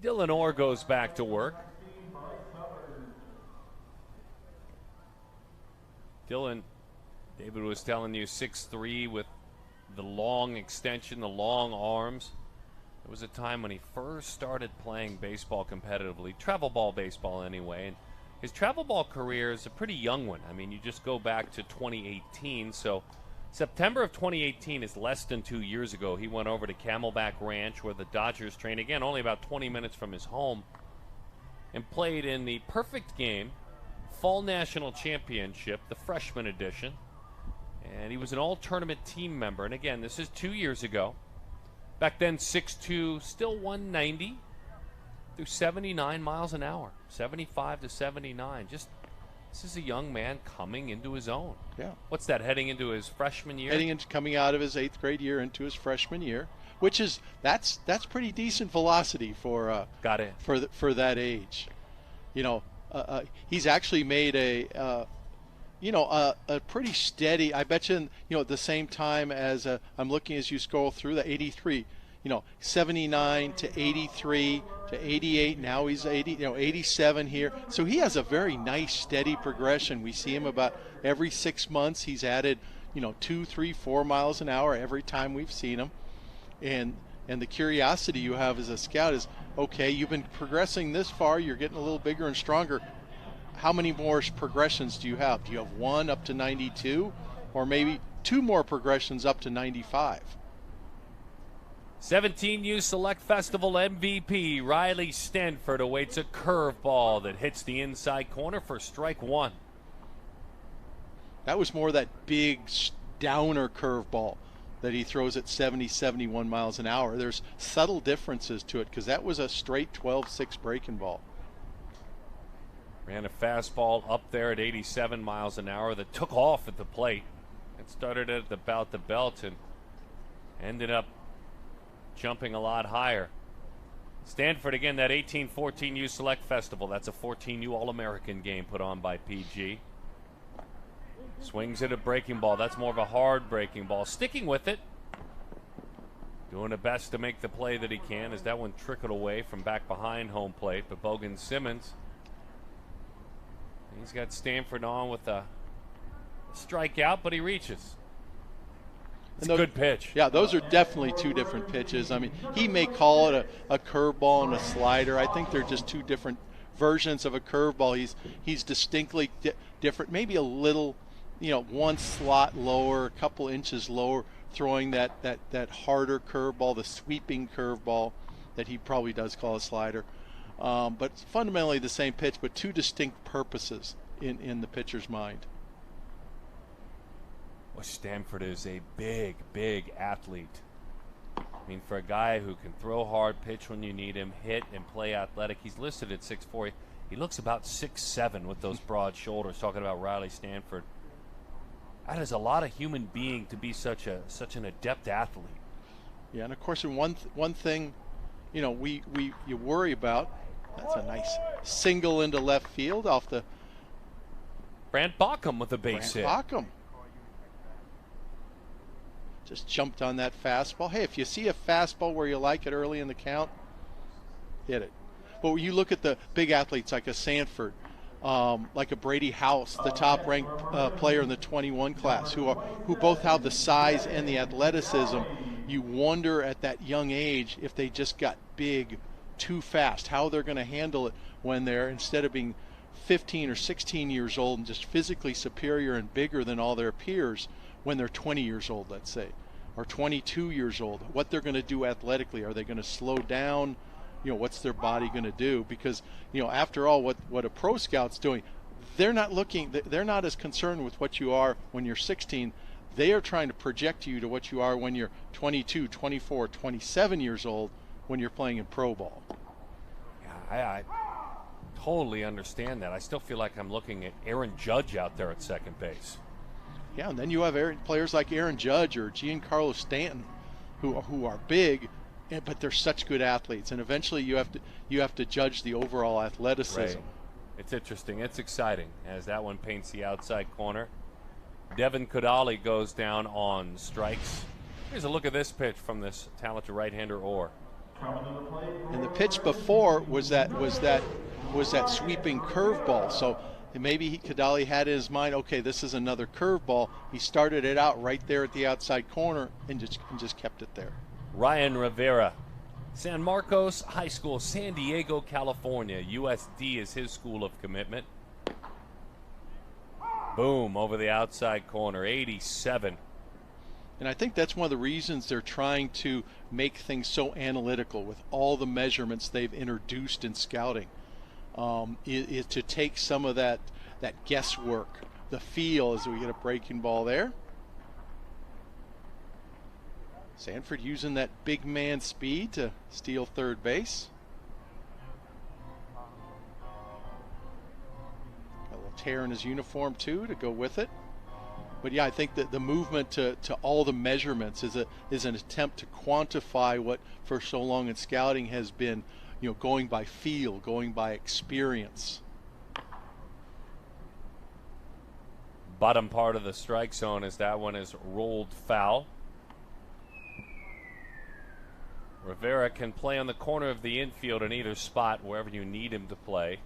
Dillon Orr goes back to work. Dillon, David was telling you, 6'3" with the long extension, the long arms. There was a time when he first started playing baseball competitively, travel ball baseball anyway, and his travel ball career is a pretty young one. I mean, you just go back to 2018, so September of 2018 is less than 2 years ago. He went over to Camelback Ranch where the Dodgers train, again, only about 20 minutes from his home, and played in the perfect game, Fall National Championship, the freshman edition. And he was an all-tournament team member. And again, this is 2 years ago. Back then, 6'2", still 190 through 79 miles an hour, 75 to 79. Just, this is a young man coming into his own. Yeah. What's that, heading into his freshman year? Coming out of his 8th grade year into his freshman year, which is, that's pretty decent velocity for for that age. You know, he's actually made a pretty steady, I bet you, at the same time as I'm looking as you scroll through the 83, 79 to 83 to 88. Now he's 87 here. So he has a very nice, steady progression. We see him about every 6 months. He's added, 2, 3, 4 miles an hour every time we've seen him. And the curiosity you have as a scout is, okay, you've been progressing this far. You're getting a little bigger and stronger. How many more progressions do you have? Do you have one up to 92, or maybe 2 more progressions up to 95? 17U Select Festival MVP Riley Stanford awaits a curveball that hits the inside corner for strike 1. That was more that big downer curveball that he throws at 70, 71 miles an hour. There's subtle differences to it because that was a straight 12-6 breaking ball. Ran a fastball up there at 87 miles an hour that took off at the plate. It started at about the belt and ended up jumping a lot higher. Stanford, again, that 18-14U Select Festival. That's a 14U All-American game put on by PG. Swings at a breaking ball. That's more of a hard breaking ball. Sticking with it. Doing the best to make the play that he can as that one trickled away from back behind home plate. But Bogan Simmons, he's got Stanford on with a strikeout, but he reaches. It's a good pitch. Yeah, those are definitely 2 different pitches. I mean, he may call it a curveball and a slider. I think they're just 2 different versions of a curveball. He's distinctly different, maybe a little, 1 slot lower, a couple inches lower, throwing that harder curveball, the sweeping curveball that he probably does call a slider. But fundamentally the same pitch, but 2 distinct purposes in the pitcher's mind. Well, Stanford is a big, big athlete. I mean, for a guy who can throw hard, pitch when you need him, hit and play athletic, he's listed at 6'4". He looks about 6'7" with those broad shoulders, talking about Riley Stanford. That is a lot of human being to be such an adept athlete. Yeah, and of course, in one thing, you worry about. That's a nice single into left field off the. Brant Bauckham with a base hit. Bauckham just jumped on that fastball. Hey, if you see a fastball where you like it early in the count, hit it. But when you look at the big athletes like a Sanford, like a Brady House, the top-ranked player in the 21 class, who both have the size and the athleticism, you wonder at that young age if they just got big too fast, how they're going to handle it when they're, instead of being 15 or 16 years old and just physically superior and bigger than all their peers, when they're 20 years old, let's say, or 22 years old, what they're going to do athletically. Are they going to slow down? What's their body going to do? Because, after all, what a pro scout's doing, they're not as concerned with what you are when you're 16. They are trying to project you to what you are when you're 22, 24, 27 years old when you're playing in pro ball. Yeah, I totally understand that. I still feel like I'm looking at Aaron Judge out there at second base. Yeah, and then you have players like Aaron Judge or Giancarlo Stanton who are big, but they're such good athletes, and eventually you have to judge the overall athleticism. Right. It's interesting. It's exciting as that one paints the outside corner. Devin Kodali goes down on strikes. Here's a look at this pitch from this talented right-hander Orr. And the pitch before was that sweeping curveball. So maybe Kadali had in his mind, okay, this is another curveball. He started it out right there at the outside corner and just kept it there. Ryan Rivera, San Marcos High School, San Diego, California. USD is his school of commitment. Boom, over the outside corner, 87. And I think that's one of the reasons they're trying to make things so analytical with all the measurements they've introduced in scouting. Is to take some of that guesswork, the feel as we get a breaking ball there. Sanford using that big man speed to steal third base. Got a little tear in his uniform too to go with it. But yeah, I think that the movement to all the measurements is an attempt to quantify what for so long in scouting has been, going by feel, going by experience. Bottom part of the strike zone as that one is rolled foul. Rivera can play on the corner of the infield in either spot, wherever you need him to play.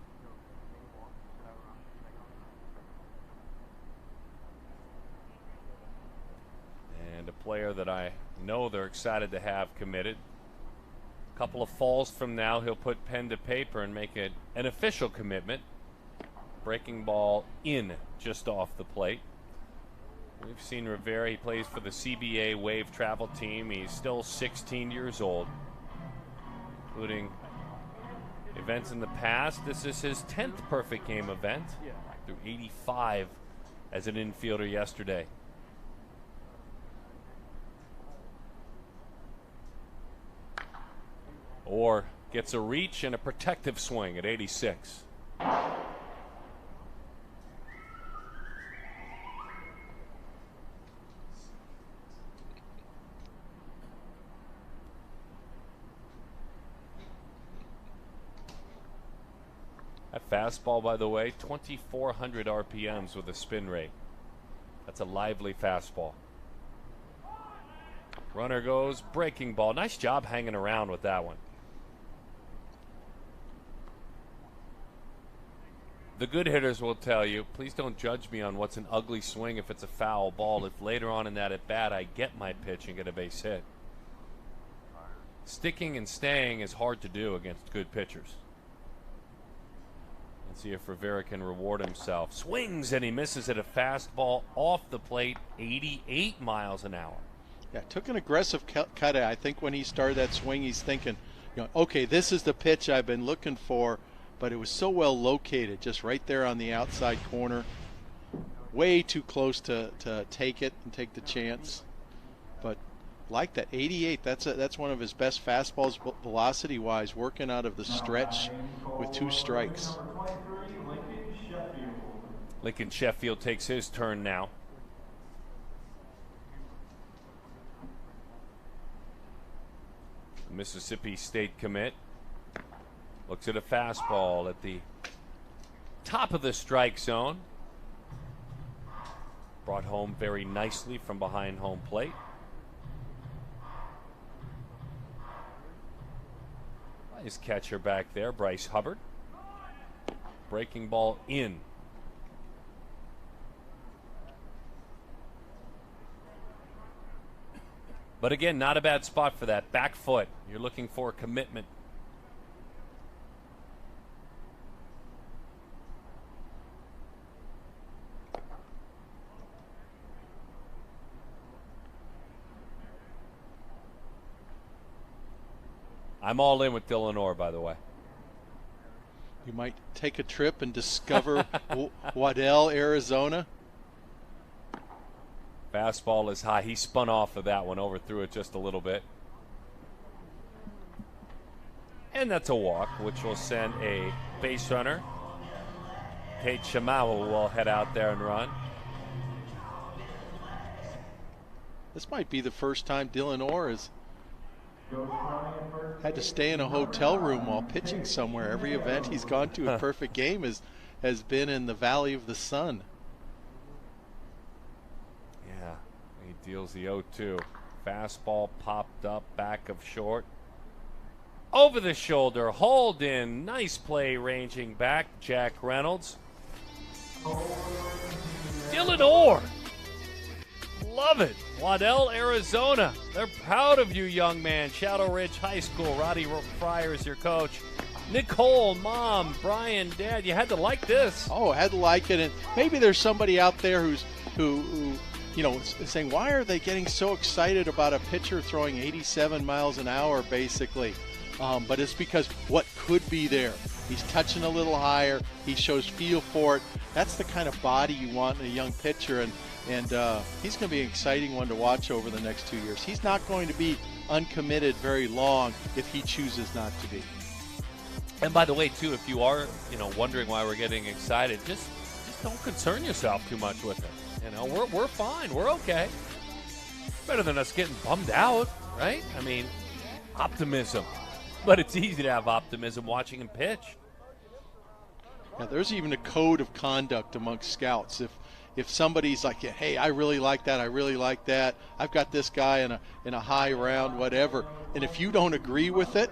And a player that I know they're excited to have committed. A couple of falls from now, he'll put pen to paper and make it an official commitment. Breaking ball in just off the plate. We've seen Rivera. He plays for the CBA Wave Travel Team. He's still 16 years old, including events in the past. This is his 10th perfect game event, through 85 as an infielder yesterday. Orr gets a reach and a protective swing at 86. That fastball, by the way, 2,400 RPMs with a spin rate. That's a lively fastball. Runner goes, breaking ball. Nice job hanging around with that one. The good hitters will tell you, please don't judge me on what's an ugly swing if it's a foul ball. If later on in that at bat I get my pitch and get a base hit. Sticking and staying is hard to do against good pitchers. Let's see if Rivera can reward himself. Swings and he misses at a fastball off the plate, 88 miles an hour. Yeah, took an aggressive cut. I think when he started that swing, he's thinking, okay, this is the pitch I've been looking for, but it was so well located, just right there on the outside corner. Way too close to take it and take the chance. But like that, 88, that's one of his best fastballs velocity-wise, working out of the stretch with 2 strikes. Lincoln Sheffield takes his turn now. Mississippi State commit looks at a fastball at the top of the strike zone. Brought home very nicely from behind home plate. Nice catcher back there, Bryce Hubbard. Breaking ball in. But again, not a bad spot for that. Back foot. You're looking for commitment. I'm all in with Dillon Orr, by the way. You might take a trip and discover Waddell, Arizona. Fastball is high. He spun off of that one, overthrew it just a little bit. And that's a walk, which will send a base runner. Kate Shamawa will head out there and run. This might be the first time Dillon Orr has had to stay in a hotel room while pitching somewhere. Every event he's gone to a perfect game has been in the Valley of the Sun. Yeah, he deals the 0-2. Fastball popped up back of short. over the shoulder, hold in, nice play ranging back, Jack Reynolds. Dillon Orr, love it. Waddell, Arizona, they're proud of you, young man. Shadow Ridge High School, Roddy Fryer is your coach. Nicole, mom, Brian, dad, you had to like this. Oh, had to like it, and maybe there's somebody out there who saying, why are they getting so excited about a pitcher throwing 87 miles an hour, basically? But it's because what could be there. He's touching a little higher. He shows feel for it. That's the kind of body you want in a young pitcher, and he's going to be an exciting one to watch over the next 2 years. He's not going to be uncommitted very long if he chooses not to be. And by the way, too, if you are, wondering why we're getting excited, just don't concern yourself too much with it. We're fine. We're okay. Better than us getting bummed out, right? I mean, optimism. But it's easy to have optimism watching him pitch. Yeah, there's even a code of conduct amongst scouts. If somebody's like, hey, I really like that, I've got this guy in a high round, whatever, and if you don't agree with it,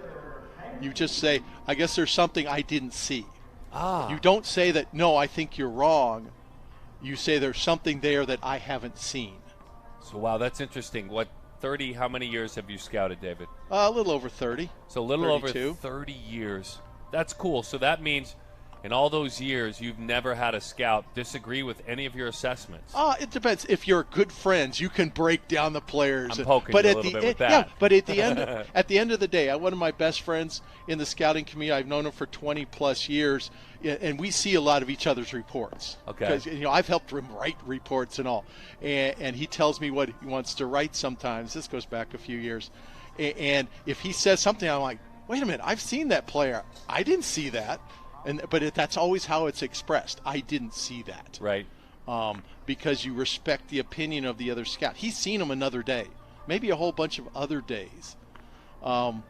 you just say, I guess there's something I didn't see. You don't say that, no, I think you're wrong. You say there's something there that I haven't seen. So, wow, that's interesting. How many years have you scouted, David? A little over 30. So a little 32. over 30 years. That's cool. So that means in all those years, you've never had a scout disagree with any of your assessments. It depends. If you're good friends, you can break down the players. I'm poking you a little bit with that. Yeah, but at the end of the day, one of my best friends in the scouting community, I've known him for 20 plus years, and we see a lot of each other's reports. Okay. Because I've helped him write reports and all, and he tells me what he wants to write sometimes. This goes back a few years, and if he says something, I'm like, wait a minute, I've seen that player. I didn't see that. But that's always how it's expressed. I didn't see that. Right. Because you respect the opinion of the other scout. He's seen him another day, maybe a whole bunch of other days. And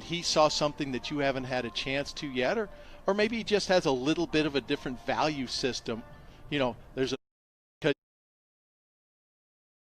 he saw something that you haven't had a chance to yet, or maybe he just has a little bit of a different value system. There's a